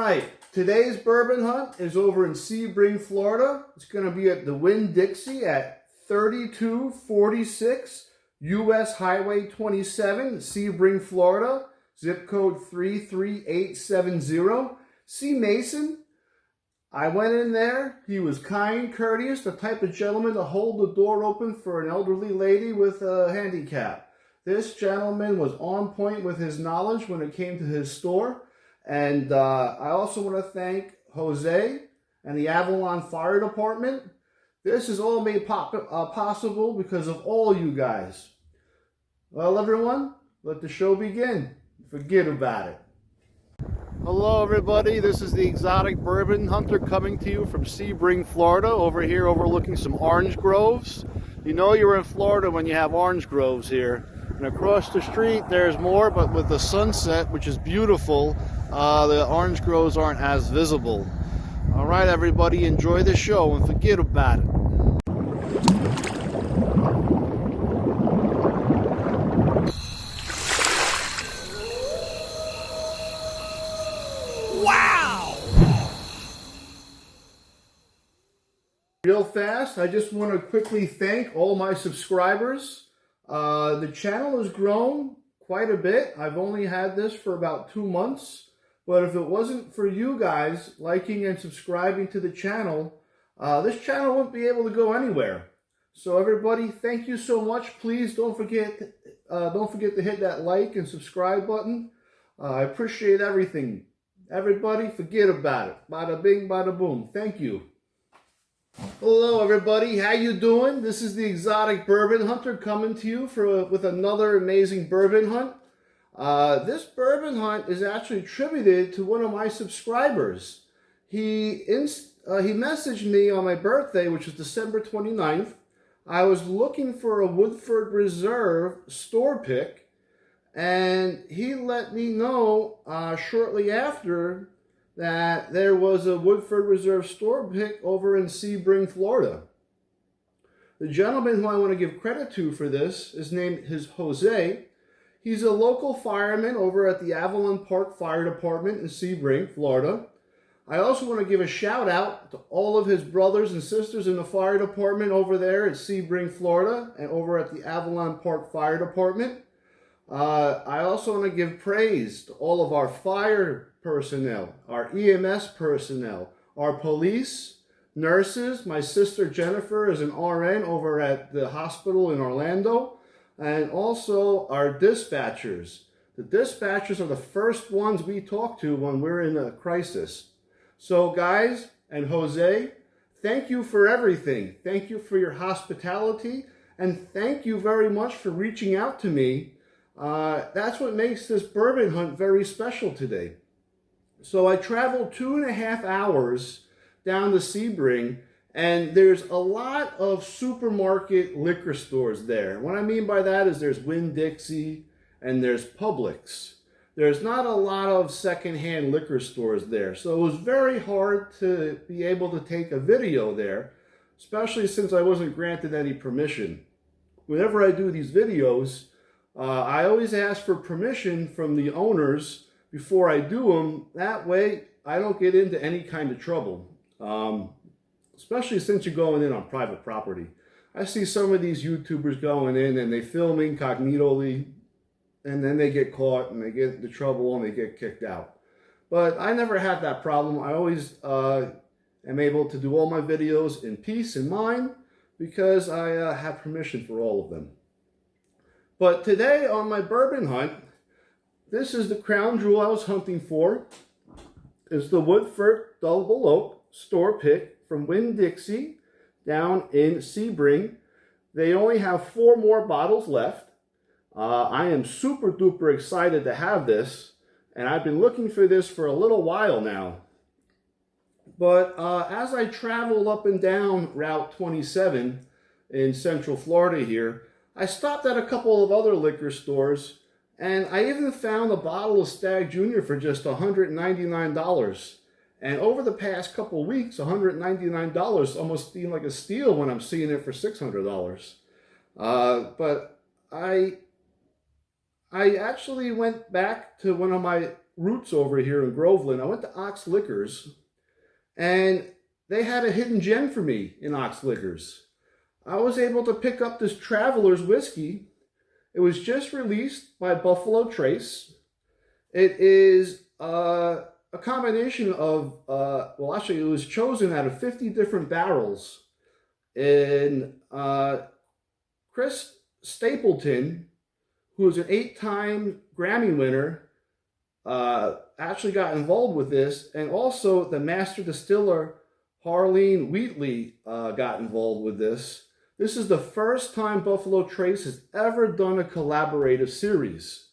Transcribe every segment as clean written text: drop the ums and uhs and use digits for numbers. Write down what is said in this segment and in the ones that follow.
right, today's bourbon hunt is over in Sebring, Florida. It's going to be at the Winn-Dixie at 3246 US Highway 27, Sebring, Florida, zip code 33870. See Mason? I went in there. He was kind, courteous, the type of gentleman to hold the door open for an elderly lady with a handicap. This gentleman was on point with his knowledge when it came to his store. And I also want to thank Jose and the Avalon Fire Department. This is all made possible because of all you guys. Well, everyone, let the show begin. Forget about it. Hello, everybody. This is the Exotic Bourbon Hunter coming to you from Sebring, Florida, over here overlooking some orange groves. You know you're in Florida when you have orange groves here. And across the street, there's more, but with the sunset, which is beautiful, the orange groves aren't as visible. All right, everybody, enjoy the show and forget about it. Wow! Real fast, I just want to quickly thank all my subscribers. The channel has grown quite a bit. I've only had this for about 2 months, but if it wasn't for you guys liking and subscribing to the channel, this channel wouldn't be able to go anywhere. So everybody, thank you so much. Please don't forget to hit that like and subscribe button. I appreciate everything. Everybody, forget about it. Bada bing, bada boom. Thank you. Hello, everybody. How you doing? This is the Exotic Bourbon Hunter coming to you with another amazing bourbon hunt. This bourbon hunt is actually attributed to one of my subscribers. He messaged me on my birthday, which is December 29th. I was looking for a Woodford Reserve store pick, and he let me know shortly after that there was a Woodford Reserve store pick over in Sebring, Florida. The gentleman who I want to give credit to for this, his name is Jose. He's a local fireman over at the Avalon Park Fire Department in Sebring, Florida. I also want to give a shout out to all of his brothers and sisters in the fire department over there at Sebring, Florida, and over at the Avalon Park Fire Department. I also want to give praise to all of our fire personnel, our EMS personnel, our police, nurses. My sister Jennifer is an RN over at the hospital in Orlando, and also our dispatchers. The dispatchers are the first ones we talk to when we're in a crisis. So guys and Jose, thank you for everything. Thank you for your hospitality, and thank you very much for reaching out to me. That's what makes this bourbon hunt very special today. So I traveled 2.5 hours down to Sebring, and there's a lot of supermarket liquor stores there. What I mean by that is there's Winn-Dixie and there's Publix. There's not a lot of secondhand liquor stores there, so it was very hard to be able to take a video there, especially since I wasn't granted any permission. Whenever I do these videos, I always ask for permission from the owners before I do them. That way, I don't get into any kind of trouble, especially since you're going in on private property. I see some of these YouTubers going in and they film incognitally, and then they get caught and they get into trouble and they get kicked out. But I never had that problem. I always am able to do all my videos in peace and mind because I have permission for all of them. But today on my bourbon hunt, this is the crown jewel I was hunting for. It's the Woodford Double Oak store pick from Winn-Dixie down in Sebring. They only have 4 more bottles left. I am super duper excited to have this, and I've been looking for this for a little while now. But as I travel up and down Route 27 in Central Florida here, I stopped at a couple of other liquor stores, and I even found a bottle of Stag Junior for just $199. And over the past couple of weeks, $199 almost seemed like a steal when I'm seeing it for $600. But I actually went back to one of my roots over here in Groveland, I went to Ox Liquors, and they had a hidden gem for me in Ox Liquors. I was able to pick up this Traveler's whiskey. It was just released by Buffalo Trace. It is a combination of, well, actually, it was chosen out of 50 different barrels. And Chris Stapleton, who is an 8-time Grammy winner, actually got involved with this. And also the master distiller, Harleen Wheatley, got involved with this. This is the first time Buffalo Trace has ever done a collaborative series.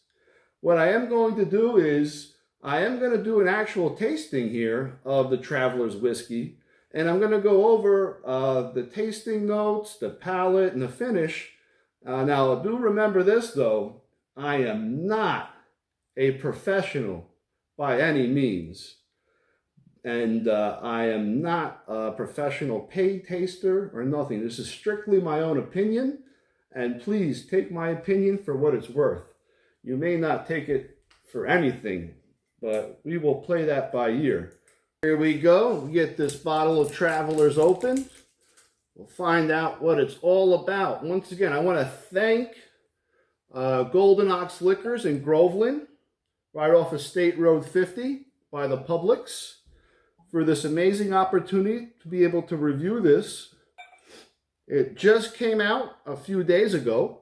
What I am going to do is, I am going to do an actual tasting here of the Traveler's whiskey. And I'm going to go over the tasting notes, the palate, and the finish. Now, do remember this, though. I am not a professional by any means. And I am not a professional paid taster or nothing. This is strictly my own opinion. And please take my opinion for what it's worth. You may not take it for anything, but we will play that by ear. Here we go. We get this bottle of Travelers open. We'll find out what it's all about. Once again, I want to thank Golden Ox Liquors in Groveland, right off of State Road 50 by the Publix, for this amazing opportunity to be able to review this. It just came out a few days ago,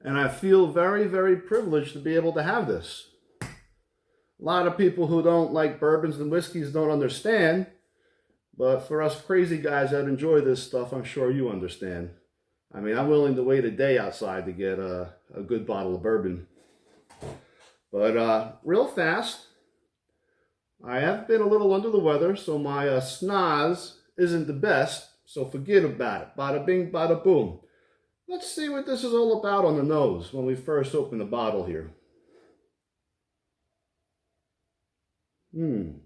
and I feel very, very privileged to be able to have this. A lot of people who don't like bourbons and whiskeys don't understand, but for us crazy guys that enjoy this stuff, I'm sure you understand. I mean, I'm willing to wait a day outside to get a good bottle of bourbon. But real fast, I have been a little under the weather, so my snaz isn't the best, so forget about it. Bada bing, bada boom. Let's see what this is all about on the nose when we first open the bottle here. I'm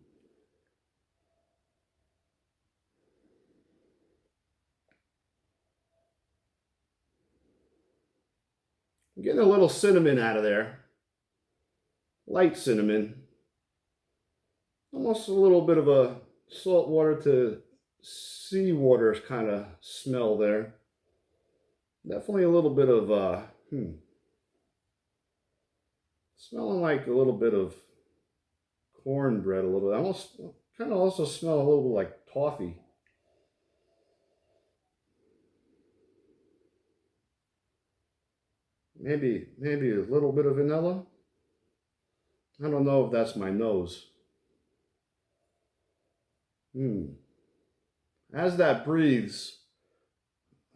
getting a little cinnamon out of there. Light cinnamon. Almost a little bit of a saltwater to seawater kind of smell there. Definitely a little bit of, smelling like a little bit of cornbread a little bit. I almost kind of also smell a little bit like toffee. Maybe a little bit of vanilla. I don't know if that's my nose. As that breathes,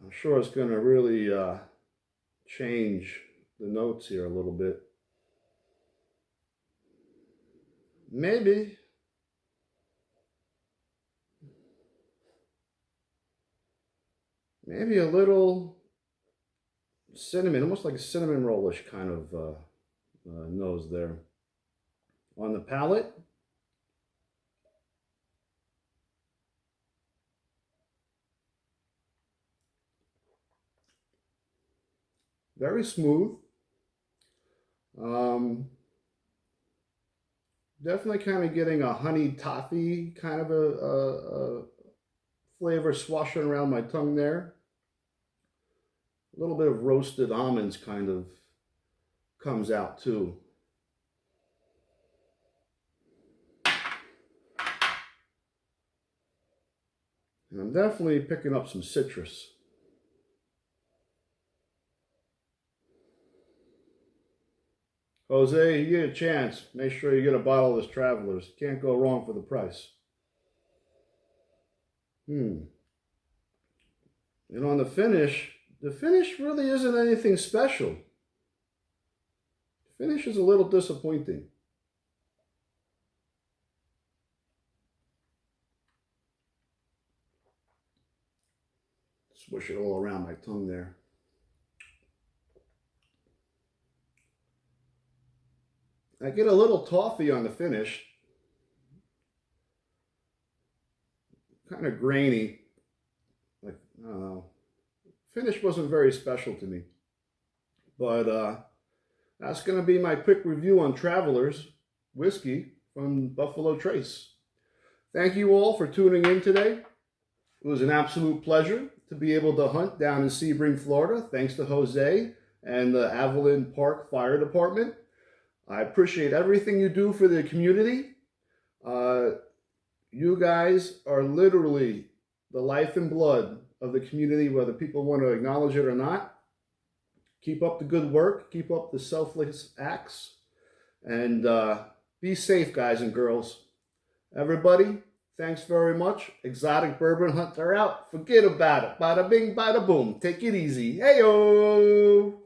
I'm sure it's going to really change the notes here a little bit. Maybe a little cinnamon, almost like a cinnamon rollish kind of nose there. On the palate, very smooth. Definitely kind of getting a honey toffee kind of a flavor swashing around my tongue there. A little bit of roasted almonds kind of comes out too. And I'm definitely picking up some citrus. Jose, you get a chance, make sure you get a bottle of this Travelers. Can't go wrong for the price. And on the finish really isn't anything special. The finish is a little disappointing. Swish it all around my tongue there. I get a little toffee on the finish. Kind of grainy. Like, I don't know. Finish wasn't very special to me. But That's going to be my quick review on Traveler's whiskey from Buffalo Trace. Thank you all for tuning in today. It was an absolute pleasure to be able to hunt down in Sebring, Florida, thanks to Jose and the Avalon Park Fire Department. I appreciate everything you do for the community. You guys are literally the life and blood of the community, whether people want to acknowledge it or not. Keep up the good work. Keep up the selfless acts. And be safe, guys and girls. Everybody, thanks very much. Exotic Bourbon Hunter out. Forget about it. Bada bing, bada boom. Take it easy. Hey-o!